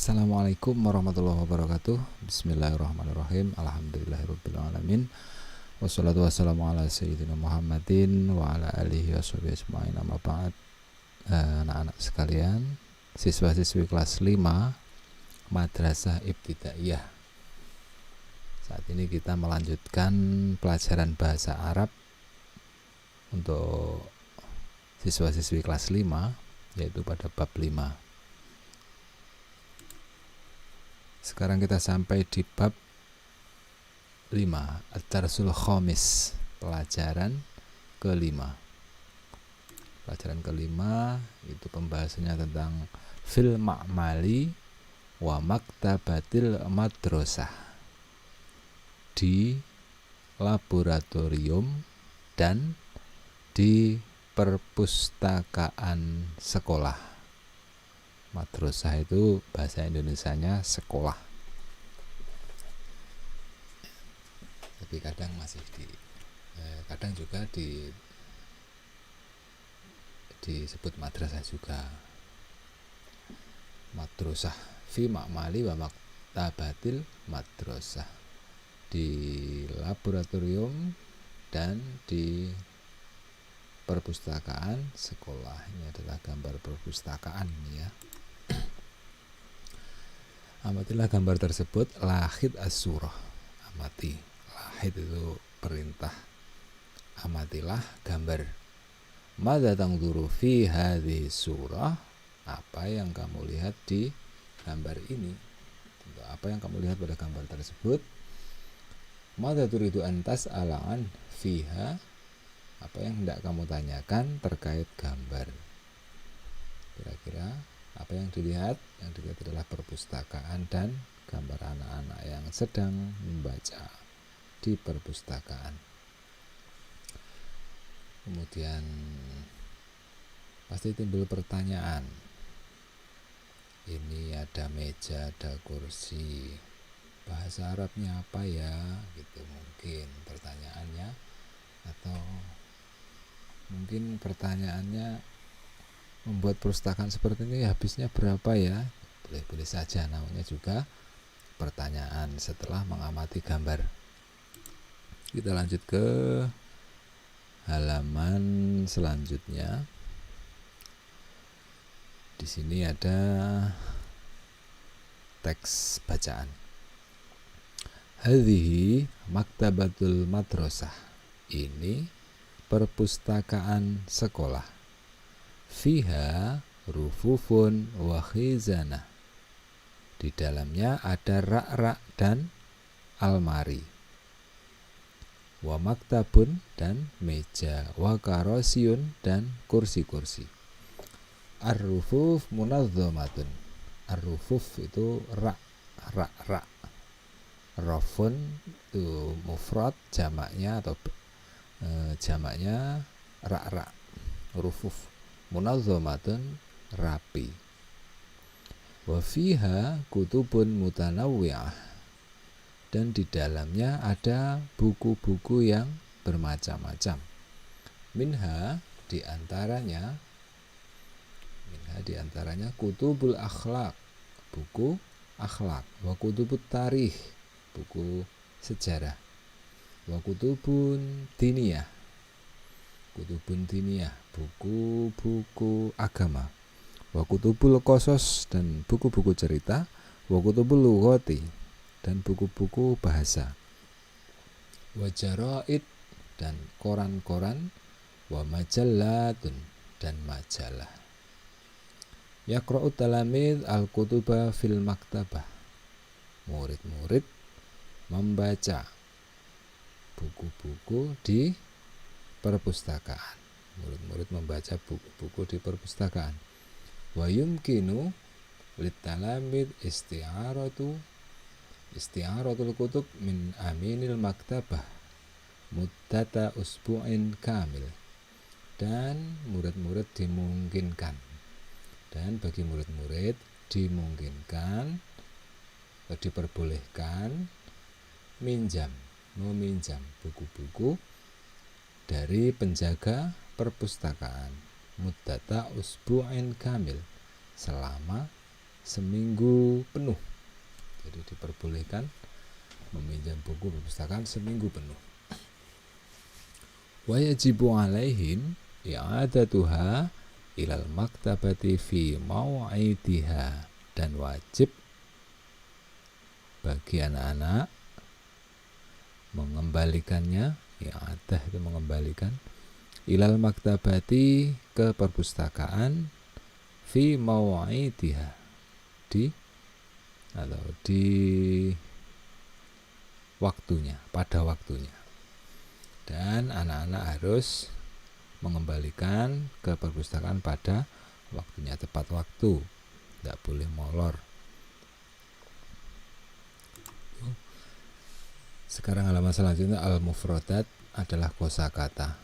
Assalamualaikum warahmatullahi wabarakatuh. Bismillahirrahmanirrahim. Alhamdulillahirrabbilalamin. Wassalatu wassalamu ala sayyidina Muhammadin wa ala alihi washabihi ajma'in. Amma ba'd. Anak-anak sekalian, siswa-siswi kelas 5 Madrasah Ibtidaiyah. Saat ini kita melanjutkan pelajaran bahasa Arab untuk siswa-siswi kelas 5, yaitu pada bab 5. Sekarang kita sampai di bab 5, Ad-Darsul Khamis, pelajaran kelima. Pelajaran kelima itu pembahasannya tentang fil ma'mali wa maktabatil madrasah, di laboratorium dan di perpustakaan sekolah. Madrasah itu bahasa Indonesianya sekolah, tapi kadang masih kadang juga disebut madrasah juga. Madrasah fi ma'mali wa maktabatil madrasah, di laboratorium dan di perpustakaan sekolah. Ini adalah gambar perpustakaan ya. Amatilah gambar tersebut. Lahid as-surah, amati. Lahid itu perintah. Amatilah gambar. Madza tangduru fi hadhihi surah, apa yang kamu lihat di gambar ini. Apa yang kamu lihat pada gambar tersebut. Madza turidu an tas'ala an fiha, apa yang hendak kamu tanyakan terkait gambar. Kira-kira apa yang dilihat? Yang dilihat adalah perpustakaan dan gambar anak-anak yang sedang membaca di perpustakaan. Kemudian pasti timbul pertanyaan. Ini ada meja, ada kursi. Bahasa Arabnya apa ya? Gitu mungkin pertanyaannya. Atau mungkin pertanyaannya, membuat perpustakaan seperti ini habisnya berapa ya? Boleh-boleh saja, namanya juga pertanyaan setelah mengamati gambar. Kita lanjut ke halaman selanjutnya. Di sini ada teks bacaan. Hadhihi maktabatul madrasah, ini perpustakaan sekolah. Fiha rufufun wa khizanah, di dalamnya ada rak-rak dan almari. Wa maktabun, dan meja. Wa karosiyun, dan kursi-kursi. Ar-rufuf munazzamatun, ar-rufuf itu rak. Rafun itu mufrad, jamaknya atau jamaknya rak-rak. Rufuf munazzamatun, rapi. Wa fiha kutubun mutanawwi'ah, dan di dalamnya ada buku-buku yang bermacam-macam. Minha diantaranya kutubul akhlak, buku akhlak. Wa kutubut tarikh, buku sejarah. Wa kutubun diniyah, buku-buku agama. Wa kutubul qasas, dan buku-buku cerita. Wa kutubul lughati, dan buku-buku bahasa. Wa jaraid, dan koran-koran. Wa majallatun, dan majalah. Yaqra'u talamid al-kutuba fil maktabah, murid-murid membaca buku-buku di perpustakaan. Murid-murid membaca buku-buku di perpustakaan. Wa yumkinu litalamid isti'aratul kutub min aminil maktabah muddata usbu'in kamil, dan murid-murid dimungkinkan, dan bagi murid-murid dimungkinkan atau diperbolehkan meminjam buku-buku dari penjaga perpustakaan muddata usbu'in kamil, selama seminggu penuh. Jadi diperbolehkan meminjam buku perpustakaan seminggu penuh. Wa yajibu alaihim i'adatuha ilal maktabati fi maw'idiha, dan wajib bagi anak-anak mengembalikannya, i'adah itu mengembalikan, ilal maktabati ke perpustakaan, fi maw'idiha di waktunya, pada waktunya. Dan anak-anak harus mengembalikan ke perpustakaan pada waktunya, tepat waktu, tidak boleh molor. Sekarang halaman selanjutnya, al-mufradat adalah kosakata.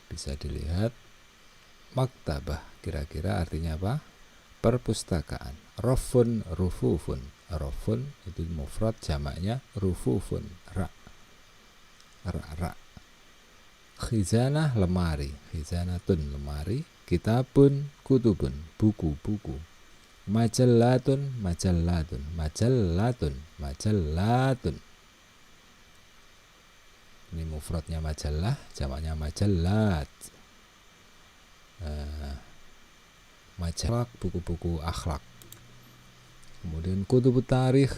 Bisa dilihat maktabah kira-kira artinya apa? Perpustakaan. Rofun, rufufun. Rofun itu mufrad, jamaknya rufufun, ra. Khizanah, lemari. Khizanatun, lemari. Kitabun, kutubun, buku-buku. Majallatun, majallatun, majallatun, majallatun. Ini mufradnya majallah, jamaknya majallat. Majallah, buku-buku akhlak. Kemudian kutubut tarikh,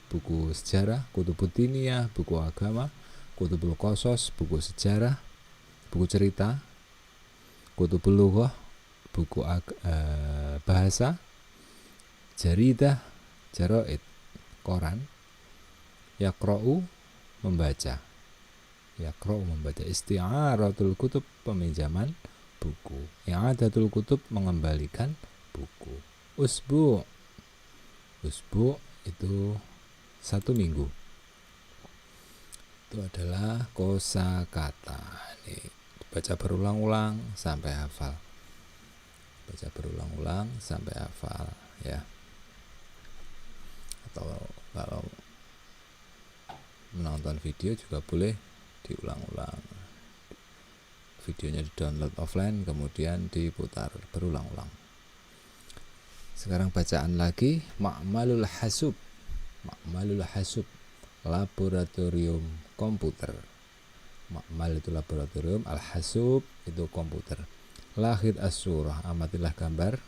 buku sejarah. Kutubut diniyah, buku agama. Kutubul qasas, buku sejarah, buku cerita. Kutubul lughah, buku bahasa. Jaridah, jaraid, koran. Yaqra'u, membaca. Yaqra'u, membaca. Isti'aratul kutub, peminjaman buku. I'adatul kutub, mengembalikan buku. Usbu' itu 1 minggu. Itu adalah kosakata. Ini baca berulang-ulang sampai hafal. Baca berulang-ulang sampai hafal, ya. Atau kalau menonton video juga boleh diulang-ulang. Videonya di-download offline kemudian diputar berulang-ulang. Sekarang bacaan lagi, ma'malul hasub. Ma'malul hasub, laboratorium komputer. Ma'mal itu laboratorium, al-hasub itu komputer. Lahid as-surah, amatilah gambar.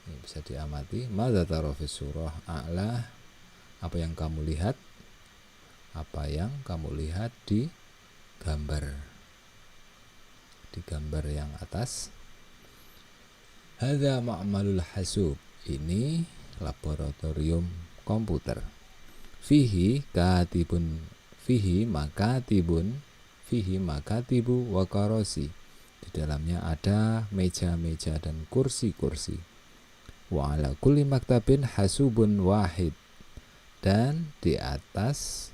Ini bisa diamati. Madza tara fis surah a'la, apa yang kamu lihat? Apa yang kamu lihat di gambar? Di gambar yang atas. Hadza ma'malul hasub, ini laboratorium komputer. Fihi katibun, fihi makatibun, fihi makatibu wa karosi. Di dalamnya ada meja-meja dan kursi-kursi. Wa ala kulli maktabin hasubun wahid, dan di atas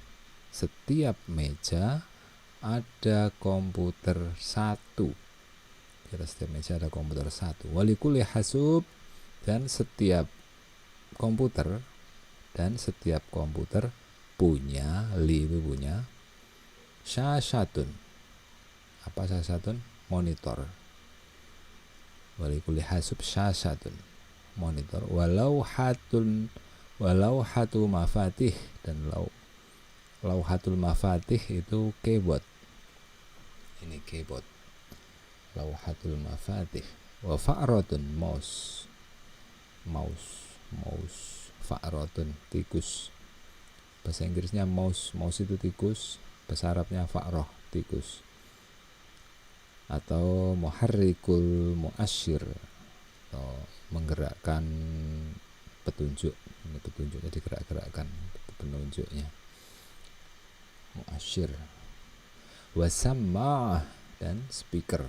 setiap meja ada komputer 1. Kira setiap meja ada komputer 1. Walikuli hasub, dan setiap komputer punya, li itu punya, syashatun. Apa syashatun? Monitor. Walikuli hasub syashatun, monitor. Walauhatu mafatih, dan lauhatul mafatih itu keyboard. Ini keyboard. Lauhatul mafatih. Wa fa'ratun, mouse. Fa'ratun, tikus. Bahasa Inggrisnya mouse itu tikus. Bahasa Arabnya fa'rah, tikus. Atau muharrikul muasyir, atau menggerakkan petunjuk. Ini petunjuknya digerak-gerakkan, penunjuknya. Muasyir. Wa samma'ah, dan speaker.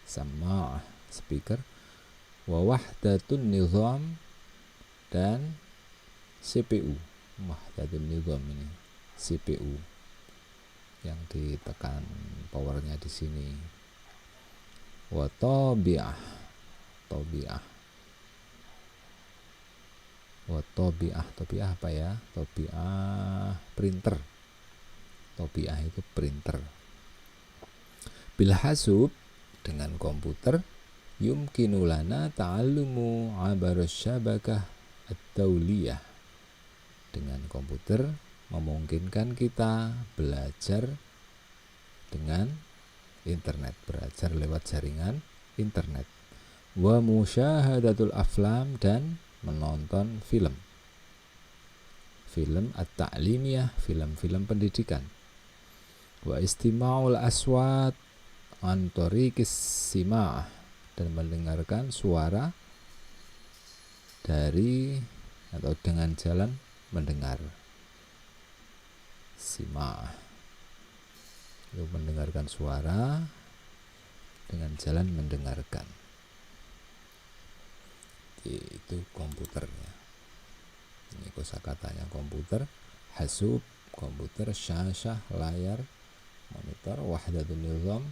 Samma'ah, speaker. Wa wahdatun nizam, dan CPU. Wahdatun nizam ini CPU yang ditekan powernya di sini. Wa tabi'ah, wa tabi'ah apa ya? Tabi'ah, printer. Tabi'ah itu printer. Bil hasub, dengan komputer. yumkinu lana ta'allumu abarus syabakah at-tawliyah. Dengan komputer memungkinkan kita belajar dengan internet, belajar lewat jaringan internet. Wa musyahadatul aflam, dan menonton film at-ta'limiyah, film-film pendidikan. Wa istima'ul aswat an tariqis sima'ah, dan mendengarkan suara dari atau dengan jalan mendengar. Sima'ah itu mendengarkan suara dengan jalan mendengarkan. Itu komputernya. Ini kosakatanya komputer. Hasub, komputer. Syashah, layar, monitor. Wahdatul nizam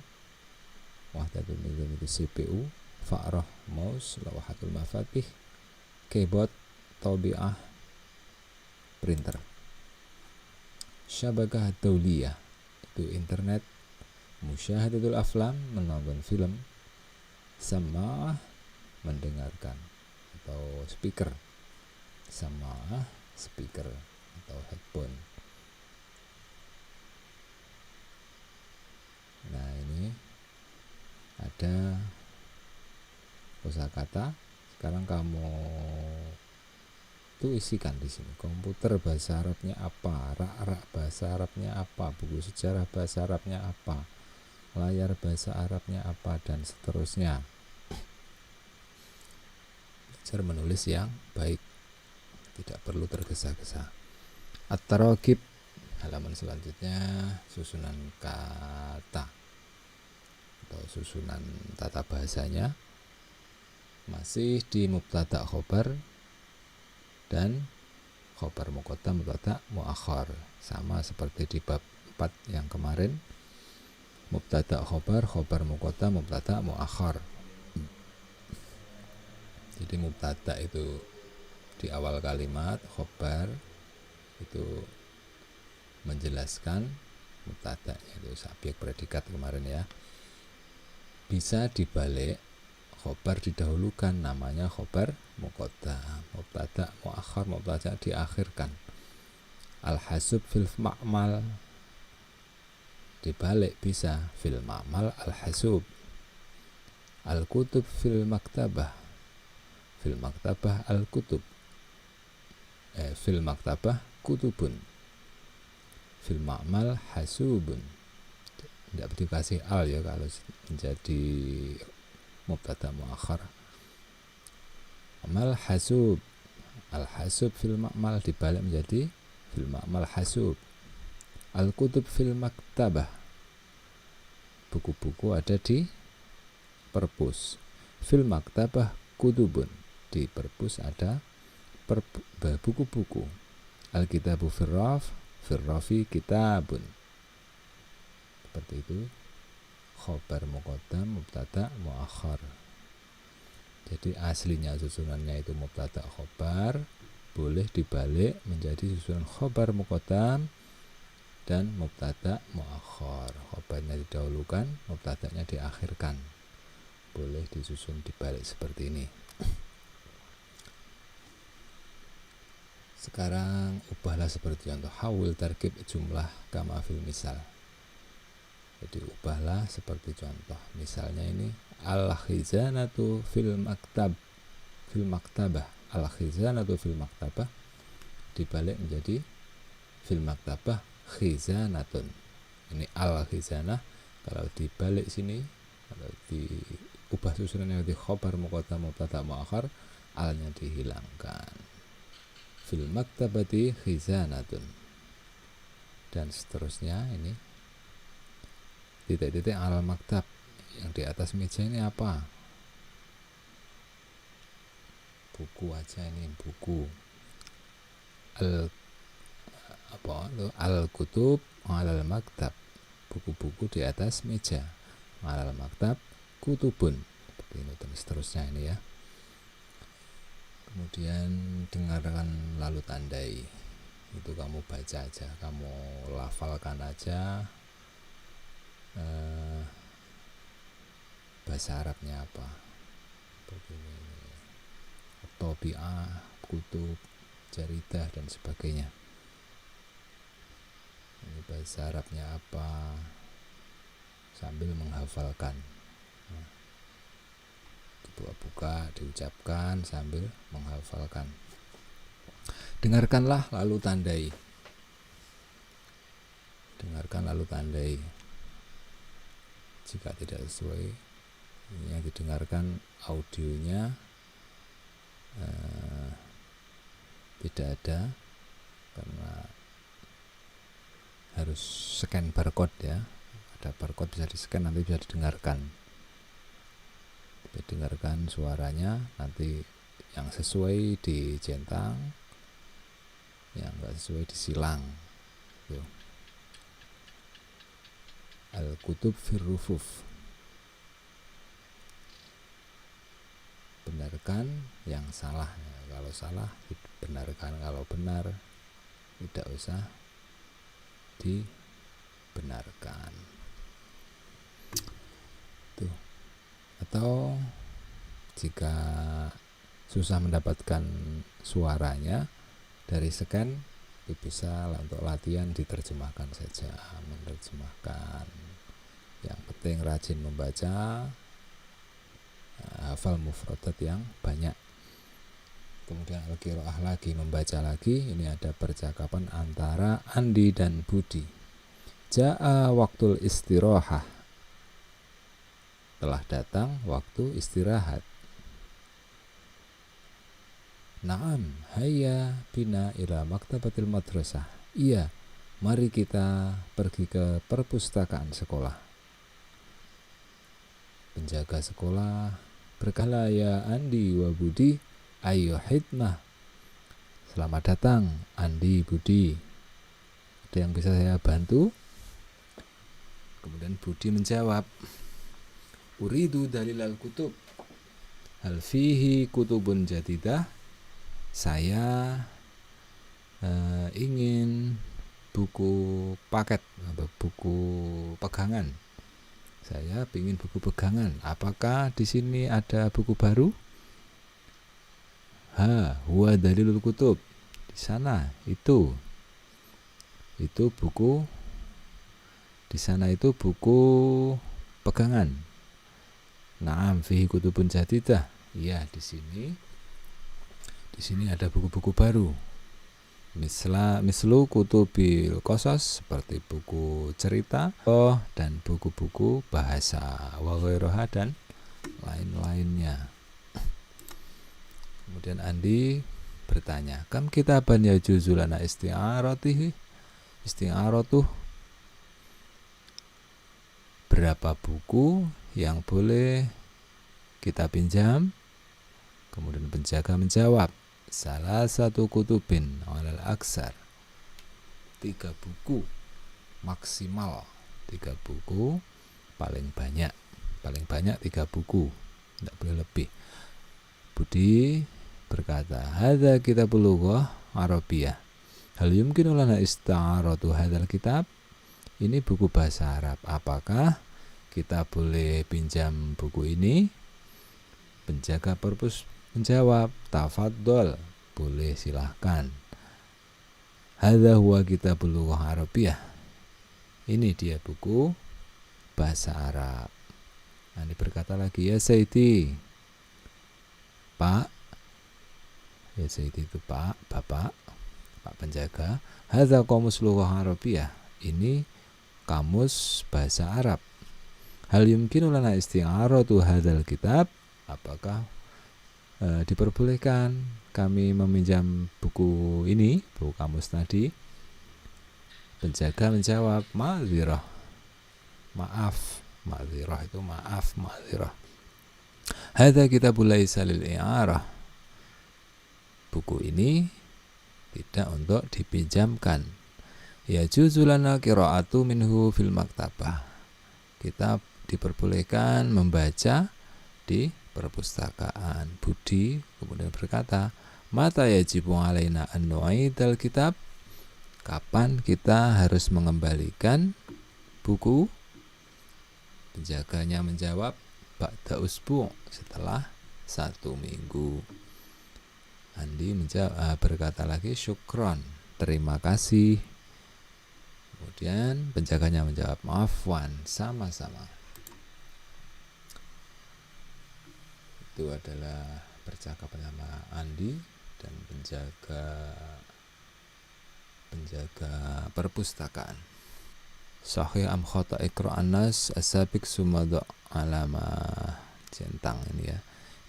itu CPU. Fa'rah, mouse. Lawahatul mafatih, keyboard. Tabi'ah, printer. Syabakah tawliyah itu internet. Musyahadatul aflam, menonton film. Sama'ah, mendengarkan atau speaker. Sama'ah, speaker atau headphone. Nah, ini ada kosakata. Sekarang kamu itu isikan di sini. Komputer bahasa Arabnya apa? Rak-rak bahasa Arabnya apa? Buku sejarah bahasa Arabnya apa? Layar bahasa Arabnya apa? Dan seterusnya. Belajar menulis yang baik, tidak perlu tergesa-gesa. At-taraqib, halaman selanjutnya, susunan kata atau susunan tata bahasanya masih di mubtada khobar dan khobar muqaddam, mubtada muakhar, sama seperti di bab 4 yang kemarin. Mubtada khobar, khobar muqaddam, mubtada muakhar. Jadi mubtada itu di awal kalimat, khobar itu menjelaskan mubtada, itu subjek predikat kemarin ya. Bisa dibalik, khobar didahulukan, namanya khobar muqaddam. Mubtada muakhar, mubtada diakhirkan. Al-hasub fil ma'mal, dibalik bisa fil ma'mal al-hasub. Al-kutub fil maktabah, fil maktabah al-kutub. Fil maktabah kutubun, fil ma'mal hasubun. Tidak dikasih al ya kalau menjadi mubtada muakhar. Amal hasub, al hasub fil ma'mal dibalik menjadi fil ma'mal hasub. Al kutub fil maktabah, buku-buku ada di perpus. Fil maktabah kutubun, di perpus ada buku-buku. Al kitabu firraf, firrafi kitabun. Seperti itu. Khobar muqaddam, mubtada muakhar. Jadi aslinya susunannya itu mubtada khobar, boleh dibalik menjadi susunan khobar muqaddam dan mubtada muakhar. Khobarnya didahulukan, mubtadanya diakhirkan. Boleh disusun dibalik seperti ini. Sekarang ubahlah seperti contoh. Hawil tarkib jumlah kama fil misal. Jadi ubahlah seperti contoh. Misalnya ini al-khizanatu fil maktab, fil maktabah. Al-khizanatu fil maktabah dibalik menjadi fil maktabah khizanatun. Ini al-khizanah, kalau dibalik sini, kalau diubah susunannya di khobar muqaddam mubtada muakhar, alnya dihilangkan. Fil maktabati khizanatun, dan seterusnya. Ini titik-titik al maktab, yang di atas meja ini apa? Buku aja, ini buku. Al kutub al maktab, buku-buku di atas meja. Al maktab kutubun, seperti ini, dan seterusnya ini ya. Kemudian dengarkan lalu tandai. Itu kamu baca aja, kamu lafalkan aja bahasa Arabnya apa. sebagainya, Tobi'ah, kutub, jaridah dan sebagainya. Ini bahasa Arabnya apa, sambil menghafalkan. Dibuka-buka, diucapkan sambil menghafalkan. Dengarkanlah lalu tandai. Dengarkan lalu tandai. Jika tidak sesuai, yang didengarkan audionya tidak ada, karena harus scan barcode ya. Ada barcode bisa di-scan, nanti bisa didengarkan. Didengarkan suaranya, nanti yang sesuai dicentang, yang enggak sesuai disilang. Tuh. Al-kutub firrufuf. Benarkan yang salah. Kalau salah dibenarkan, kalau benar tidak usah dibenarkan. Tuh. Atau jika susah mendapatkan suaranya dari scan, itu bisa untuk latihan diterjemahkan saja, menerjemahkan. Yang penting rajin membaca, hafal mufradat yang banyak. Kemudian al-qiraah lagi, membaca lagi. Ini ada percakapan antara Andi dan Budi. Ja'a waktul istirahah. Telah datang waktu istirahat. Naam, hayya bina ila maktabatil madrasah. Iya, mari kita pergi ke perpustakaan sekolah. Penjaga sekolah berkala, ya Andi wa Budi, ayo hidmah. Selamat datang Andi, Budi. Ada yang bisa saya bantu? Kemudian Budi menjawab, uridu dalilal kutub, hal fihi kutubun jadidah. Saya ingin buku paket, buku pegangan. Saya ingin buku pegangan. Apakah di sini ada buku baru? Huwa dalilul kutub. Di sana itu buku. Di sana itu buku pegangan. Naam fihi kutubun jadidah. Iya, di sini ada buku-buku baru. Mislu kutubil qasas, seperti buku cerita dan buku-buku bahasa, wa ghairoha dan lain-lainnya. Kemudian Andi bertanya, kam kitaban yajuzu lana isti'aratuh, berapa buku yang boleh kita pinjam? Kemudian penjaga menjawab, salah satu kutubin alal aksar, 3 buku maksimal, 3 buku paling banyak 3 buku, tidak boleh lebih. Budi berkata, hadza kitabul lughah arabiyah, hal yumkinu lana ista'aratu hadzal kitab. Ini buku bahasa Arab, apakah kita boleh pinjam buku ini? Penjaga perpus menjawab, tafaddol, boleh, silahkan. Hadza huwa kitabul lughah arabiyah. Ini dia buku bahasa Arab. Nah, berkata lagi, ya Sayyidi, Pak. Ya Sayyidi itu Pak, Bapak, Pak penjaga. Hadza qamus lughah arabiyah. Ini kamus bahasa Arab. Hal yumkinu lana isti'aratu hadzal kitab. Apakah diperbolehkan kami meminjam buku ini, buku kamus tadi? Penjaga menjawab, ma'dzirah, maaf. Ma'dzirah itu maaf, ma'dzirah. Hadza kitabul laisa lil i'arah. Buku ini tidak untuk dipinjamkan. Ya juzulana qira'atu minhu fil maktabah. Kita diperbolehkan membaca di perpustakaan. Budi kemudian berkata, mata yajibu alaina an nu'idal kitab. Kapan kita harus mengembalikan buku? Penjaganya menjawab, ba'da usbu', setelah 1 minggu. Andi berkata lagi syukron, terima kasih. Kemudian penjaganya menjawab afwan, sama-sama. Itu adalah percakapan sama Andi dan penjaga perpustakaan. Sahih am khata iqra'an nas asabik sumada alama centang ini ya.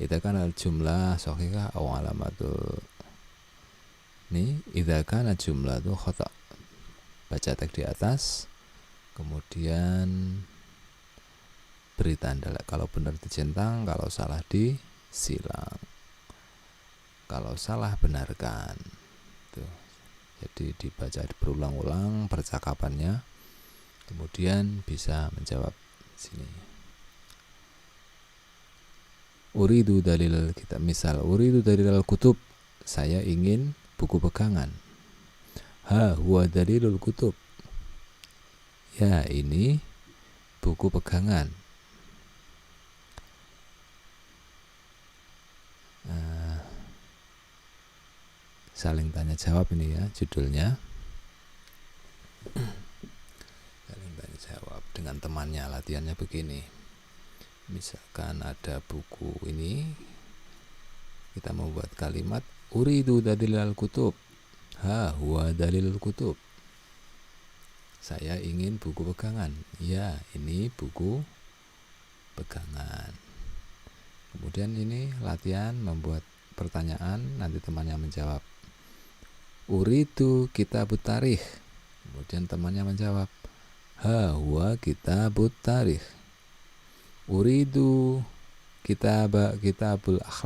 Idza kana jumlah sahihah aw alamatul. Nih, idza kana jumlah itu khata. Baca teks di atas. Kemudian beri tanda kalau benar dicentang, kalau salah disilang. Kalau salah benarkan. Tuh. Jadi dibaca berulang-ulang percakapannya. Kemudian bisa menjawab sini. Uridu dalil kita, misal uridu dalil kutub, saya ingin buku pegangan. Ha huwa dalilul kutub, ya ini buku pegangan. Saling tanya jawab ini ya judulnya. Saling tanya jawab dengan temannya. Latihannya begini, misalkan ada buku ini, kita membuat kalimat uridu dalilal kutub, ha huwa dalilul kutub, saya ingin buku pegangan, ya ini buku pegangan. Kemudian ini latihan membuat pertanyaan, nanti temannya menjawab uridu kitabut tarikh, kemudian temannya menjawab ha huwa kitabut tarikh. Uridu kitabul akhlak,